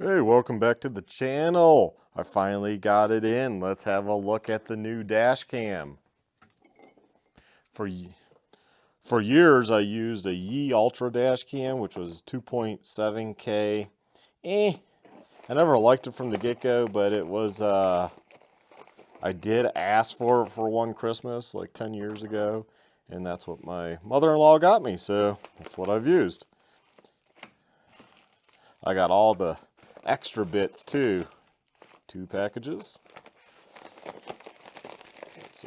Hey, welcome back to the channel. I finally got it in. Let's have a look at the new dash cam. For years, I used a Yi Ultra dash cam, which was 2.7K. I never liked it from the get-go, but it was, I did ask for it for one Christmas, like 10 years ago, and that's what my mother-in-law got me, so that's what I've used. I got all the extra bits too. 2 packages. Let's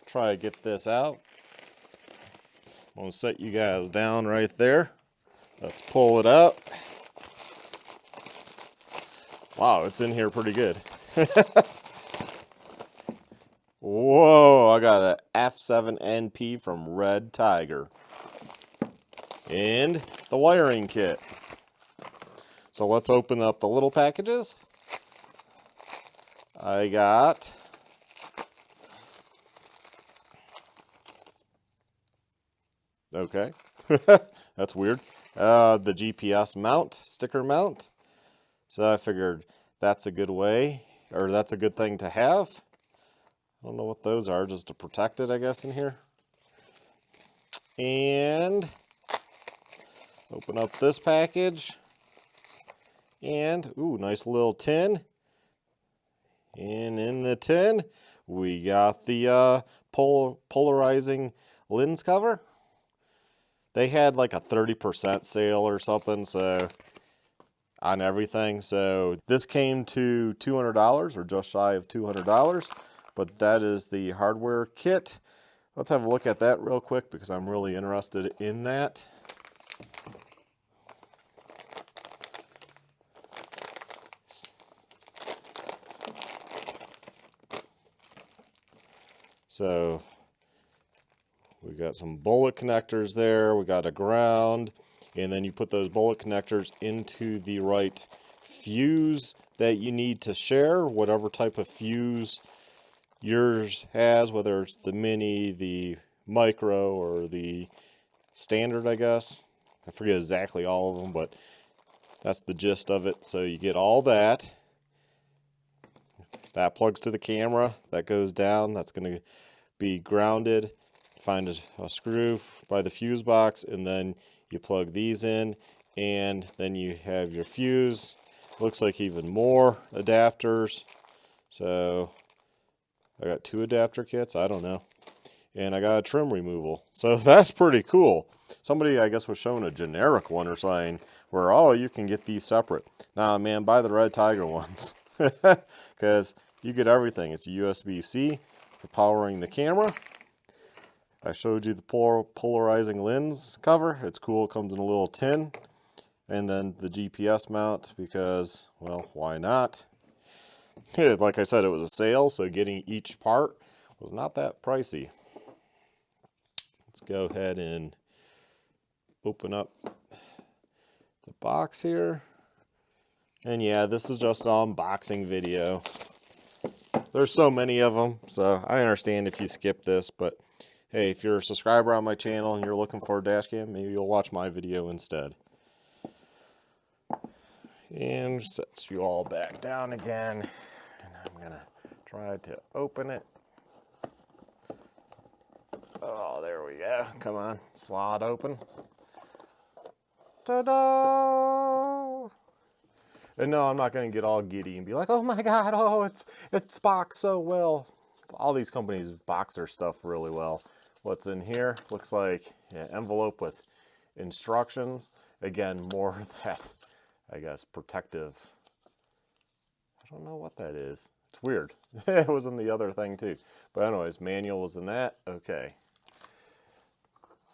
try to get this out. I'm going to set you guys down right there. Let's pull it out. Wow, it's in here pretty good. Whoa, I got an F7NP from RedTiger. And the wiring kit. So let's open up the little packages. I got okay, that's weird. The GPS mount, sticker mount. So I figured that's a good way, or that's a good thing to have. I don't know what those are, just to protect it, I guess, in here. And open up this package. And, ooh, nice little tin. And in the tin, we got the polarizing lens cover. They had like a 30% sale or something, so on everything. So this came to $200 or just shy of $200, but that is the hardware kit. Let's have a look at that real quick because I'm really interested in that. So we got some bullet connectors there. We got a ground, and then you put those bullet connectors into the right fuse that you need to share, whatever type of fuse yours has, whether it's the mini, the micro, or the standard, I guess. I forget exactly all of them, but that's the gist of it. So you get all that. That plugs to the camera. That goes down. That's going to be grounded. Find a screw by the fuse box, and then you plug these in, and then you have your fuse. Looks like even more adapters. So I got 2 adapter kits, I don't know. And I got a trim removal. So that's pretty cool. Somebody, I guess, was showing a generic one or something where, oh, you can get these separate. Nah, man, buy the RedTiger ones. Because you get everything. It's USB-C for powering the camera. I showed you the polarizing lens cover. It's cool. It comes in a little tin. And then the GPS mount because, well, why not? Like I said, it was a sale, so getting each part was not that pricey. Let's go ahead and open up the box here. And yeah, this is just an unboxing video. There's so many of them, so I understand if you skip this, but hey, if you're a subscriber on my channel and you're looking for a dash cam, maybe you'll watch my video instead. And set you all back down again. And I'm gonna try to open it. Oh, there we go. Come on, slide open. Ta-da! And no, I'm not gonna get all giddy and be like, oh my God, oh, it's boxed so well. All these companies box their stuff really well. What's in here? Looks like an envelope with instructions. Again, more of that, I guess, protective. I don't know what that is. It's weird. It was in the other thing too. But anyways, manual was in that. Okay.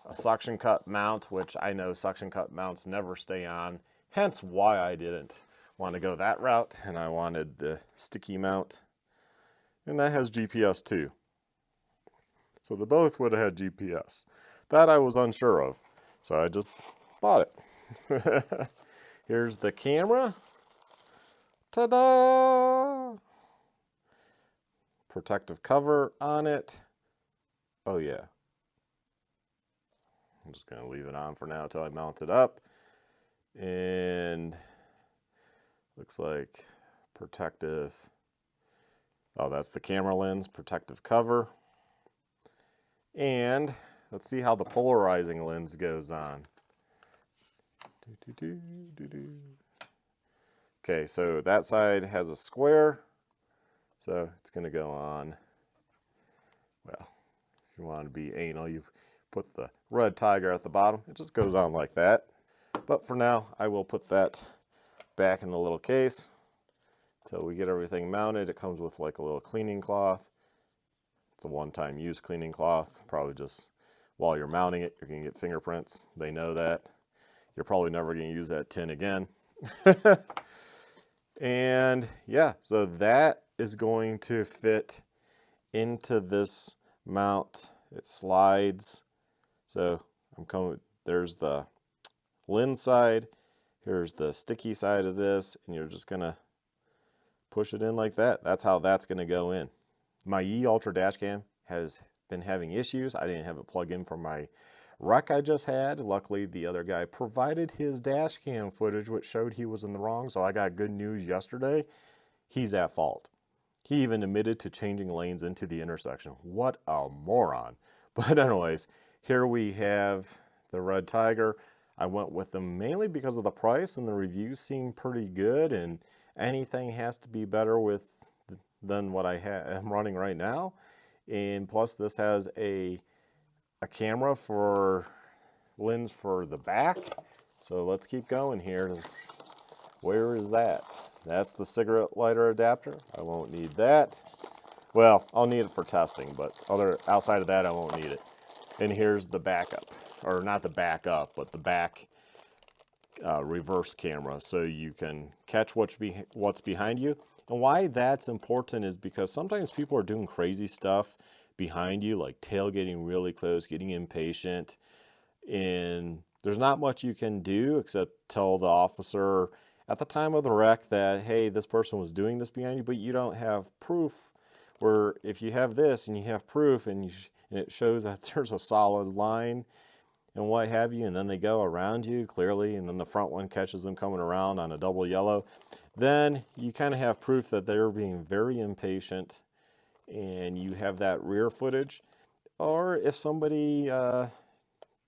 A suction cup mount, which I know suction cup mounts never stay on. Hence why I didn't want to go that route. And I wanted the sticky mount. And that has GPS too. So they both would have had GPS. That I was unsure of. So I just bought it. Here's the camera. Ta-da! Protective cover on it. Oh yeah. I'm just going to leave it on for now until I mount it up. And Looks like protective. Oh, that's the camera lens, protective cover. And let's see how the polarizing lens goes on. Okay, so that side has a square. So it's going to go on, well, if you want to be anal, you put the RedTiger at the bottom. It just goes on like that. But for now, I will put that back in the little case. So we get everything mounted. It comes with like a little cleaning cloth. It's a one-time use cleaning cloth. Probably just while you're mounting it, you're going to get fingerprints. They know that. You're probably never going to use that tin again. And yeah, so that is going to fit into this mount. It slides. So I'm coming, there's the lens side. Here's the sticky side of this, and you're just gonna push it in like that. That's how that's gonna go in. My E Ultra dash cam has been having issues. I didn't have it plugged in for my wreck I just had. Luckily, the other guy provided his dash cam footage, which showed he was in the wrong. So I got good news yesterday. He's at fault. He even admitted to changing lanes into the intersection. What a moron. But anyways, here we have the RedTiger. I went with them mainly because of the price, and the reviews seem pretty good, and anything has to be better with than what I'm running right now. And plus this has a camera for lens for the back. So let's keep going here. Where is that? That's the cigarette lighter adapter. I won't need that. Well, I'll need it for testing, but outside of that, I won't need it. And here's the backup, or not the backup, but the back reverse camera, so you can catch what's behind you. And why that's important is because sometimes people are doing crazy stuff behind you, like tailgating really close, getting impatient, and there's not much you can do except tell the officer at the time of the wreck that, hey, this person was doing this behind you, but you don't have proof. Where if you have this and you have proof and it shows that there's a solid line and what have you, and then they go around you clearly, and then the front one catches them coming around on a double yellow, then you kind of have proof that they're being very impatient, and you have that rear footage. Or if somebody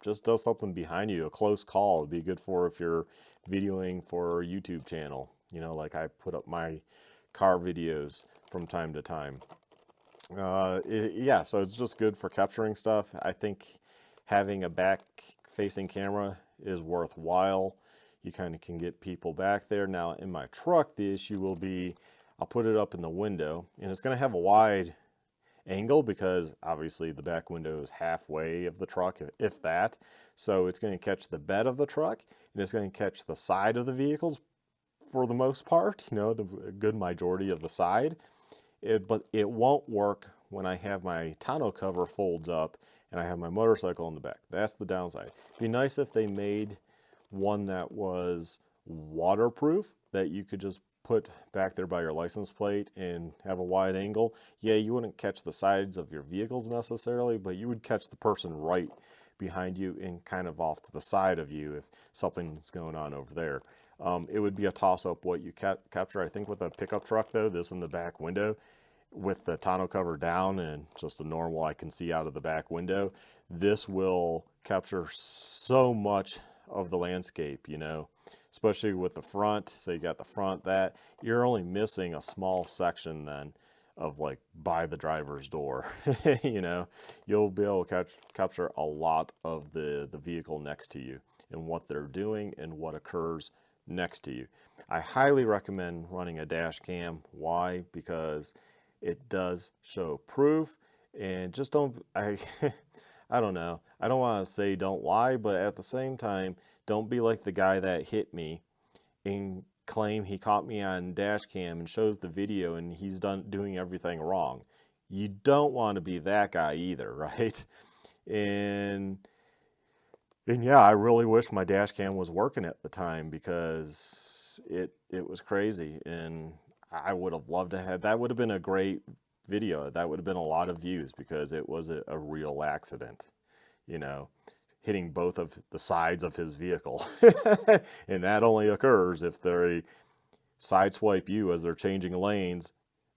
just does something behind you, a close call would be good for if you're videoing for a YouTube channel. You know, like I put up my car videos from time to time. Yeah, so it's just good for capturing stuff. I think having a back-facing camera is worthwhile. You kind of can get people back there. Now, in my truck, the issue will be I'll put it up in the window, and it's going to have a wide angle because obviously the back window is halfway of the truck, if that. So it's going to catch the bed of the truck, and it's going to catch the side of the vehicles for the most part, you know, the good majority of the side. But it won't work when I have my tonneau cover folds up and I have my motorcycle in the back. That's the downside. It'd be nice if they made one that was waterproof, that you could just put back there by your license plate and have a wide angle. Yeah, you wouldn't catch the sides of your vehicles necessarily, but you would catch the person right behind you and kind of off to the side of you if something's going on over there. It would be a toss-up what you capture. I think with a pickup truck, though, this in the back window, with the tonneau cover down and just a normal I can see out of the back window, this will capture so much of the landscape, you know, especially with the front. So you got the front, that you're only missing a small section then of like by the driver's door. You know, you'll be able to capture a lot of the vehicle next to you and what they're doing and what occurs next to you. I highly recommend running a dash cam. Why? Because it does show proof, and just don't, I don't know. I don't want to say don't lie, but at the same time, don't be like the guy that hit me and claim he caught me on dash cam and shows the video and he's doing everything wrong. You don't want to be that guy either, right? And yeah, I really wish my dash cam was working at the time because it was crazy, and I would have loved to have, that would have been a great video. That would have been a lot of views because it was a real accident, you know, hitting both of the sides of his vehicle. And that only occurs if they sideswipe you as they're changing lanes,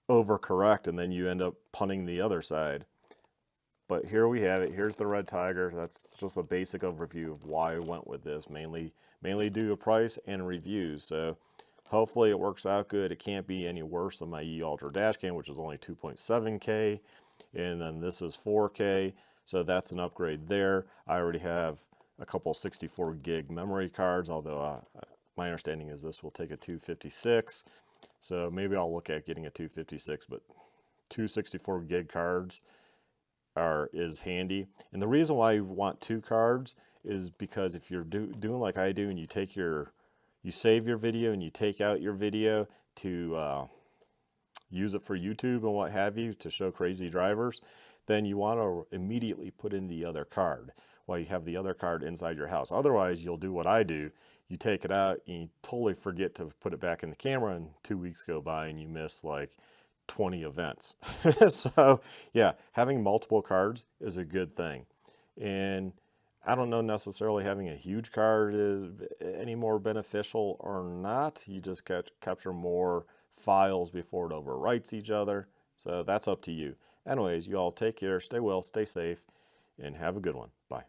overcorrect, and then you end up punting the other side. But here we have it. Here's the RedTiger. That's just a basic overview of why I went with this, mainly due to price and reviews. So hopefully it works out good. It can't be any worse than my E-Ultra Dashcam, which is only 2.7K, and then this is 4K. So that's an upgrade there. I already have a couple 64 gig memory cards, although my understanding is this will take a 256. So maybe I'll look at getting a 256, but 264 gig cards is handy. And the reason why you want 2 cards is because if you're doing like I do and you save your video and you take out your video to use it for YouTube and what have you to show crazy drivers, then you want to immediately put in the other card while you have the other card inside your house. Otherwise, you'll do what I do. You take it out and you totally forget to put it back in the camera, and 2 weeks go by and you miss like 20 events. So yeah, having multiple cards is a good thing. And I don't know necessarily having a huge card is any more beneficial or not. You just capture more files before it overwrites each other. So that's up to you. Anyways, you all take care, stay well, stay safe, and have a good one. Bye.